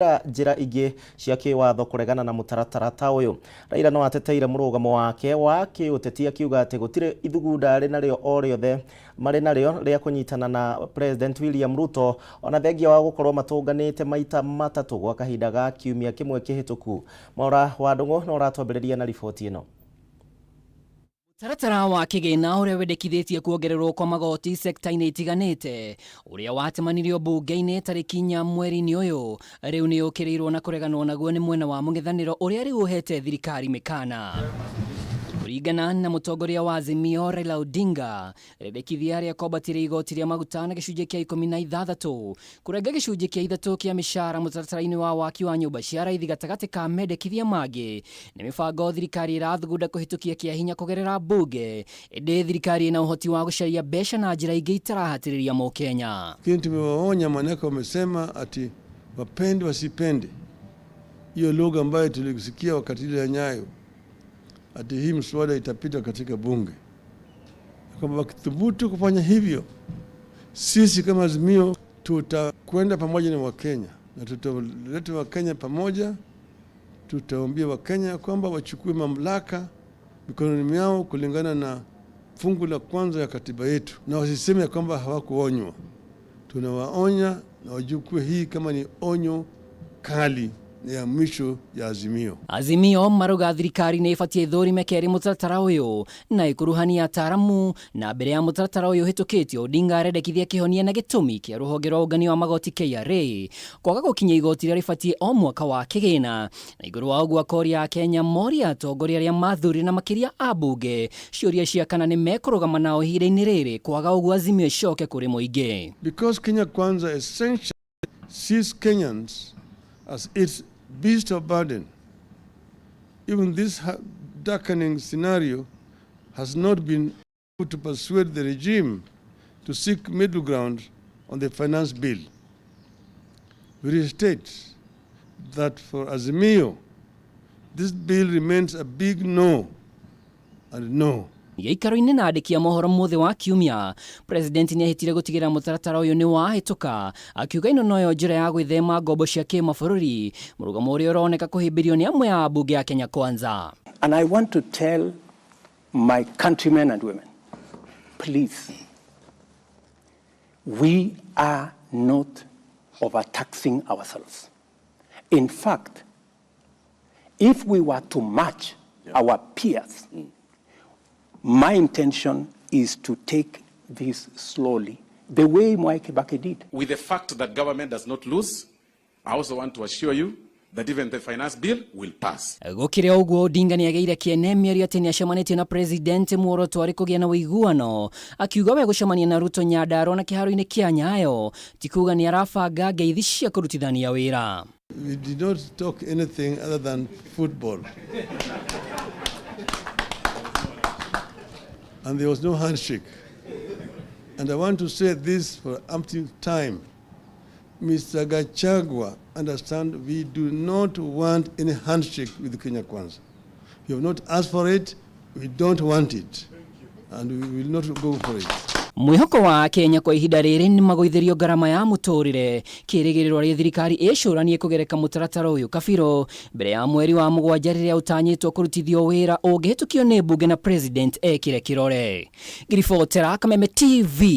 njira ingi cia kiwatho kuregana na mutaratara ta uyu. Raila no ateteire murugamo wake wa kiuteti akiuga ati gutire ithugunda rinario o riothe mari nario ria kunyitana na President William Ruto ona thengia wa gukorwo matunganite maita matatu gwa kahinda ga kiumia kimwe kihituku. Maura wa Ndungu no ratwambiriria na riboti ino. Mutaratara wa kigina uria wendekithitie kuongererwo kwa magoti sekta-ini itiganite uria watemanirio bunge-ini tariki 4 mweri-ini uyu riu ni ukirirwo na kureganwo naguo ni mwena wa mung'ethaniro uria riu uhete thirikari mikana. Kuringana na mutongoria wa Azimio Raila Odinga, rendekithia ria kombatire igoti ria maguta na gicunjĩ kia 16 kurenga gicunjĩ kia 3 kia mishara mutaratara-ini wa waki wa nyumba cia raithi gatagati ka mendekithia mangi ni mibango thirikari irathugunda kuhitukia kia hinya kugerera bunge indi thirikari ina uhoti wa gucaria mbeca na njira ingi itarahatiriria Mukenya. Lakini tumewaonya, manake wamesema ati wapende wasipende, hiyo lugha ambayo tulisikia wakati ile ya Nyayo, ati hii mswada itapita katika bunge. Kama wakithubutu kufanya hivyo, sisi kama Azimio tutakwenda pamoja na Wakenya na tutaleta Wakenya pamoja. Tutaambia Wakenya kwamba wachukue mamlaka mikononi mwao kulingana na fungu la kwanza ya katiba yetu, na wasiseme kwamba hawakuonywa. Tunawaonya na wachukue hii kama ni onyo kali ya mwisho ya Azimio. Azimio maruga thirikari ni ibatie thũrime keri mutaratara uyu na ikuruhania ataramu na mbere ya mutaratara uyu hitukitio. Odinga arendekithia kihonia na gitumi kia ruhonge rwa ungani wa magoti KRA kwaga gukinya igoti ria ribatie o mwaka wa kigina, na iguru wa uguo akoria Kenya moria atongoria aria mathuri na makiria abunge ciuria cia kana ni mekurugama nao ihinda-ini riri kwaga uguo Azimio icoke kuri muingi. Because Kenya Kwanza essentially sees Kenyans as its beast of burden. Even this darkening scenario has not been able to persuade the regime to seek middle ground on the finance bill. We restate that for Azimio, this bill remains a big no and no. Gĩikaro-inĩ na andĩki a mohoro mothe wa kiumia, President ni ahitire gũtigĩrĩra mũtaratara ũyũ nĩ wahĩtũka, akiuga ĩno noyo njĩra ya gwĩthema ngombo cia kĩmabũrũri, mũrugamo ũrĩa ũroneka kũhĩmbĩrio nĩ amwe a bunge ya Kenya Kwanza. And I want to tell my countrymen and women, please, we are not overtaxing ourselves. In fact, if we were to match our peers, my intention is to take this slowly, the way Mwai Kibaki did. With the fact that government does not lose, I also want to assure you that even the finance bill will pass. Gukire uguo Odinga ni ageire kiene mĩario atĩ nĩ acemanitie na President muoroto arĩ kũgĩa na ũiguano, akiuga we gũcemania na Ruto Nyandarua na kĩharo-inĩ kĩa Nyayo ti kuga nĩ arabanga ngeithi cia kũrutithania wĩra. We did not talk anything other than football. And there was no handshake. And I want to say this for umpteenth time. Mr. Gachagua, understand, we do not want any handshake with Kenya Kwanza. We have not asked for it, we don't want it, and we will not go for it. Mwihoko wa Kenya kwa ihinda rĩrĩ nĩ magũithĩrio ngarama ya mũtũrĩre, kĩrĩgĩrĩro rĩa thirikari ĩcũranie kũgereka mũtaratara ũyũ kabiro mbere ya mweri wa mũgwanja rĩrĩa ũtanyĩtwo kũrutithio wĩra ũngĩhĩtũkio nĩ bunge na President ekĩre kĩrore. Ngiribotera Kameme TV.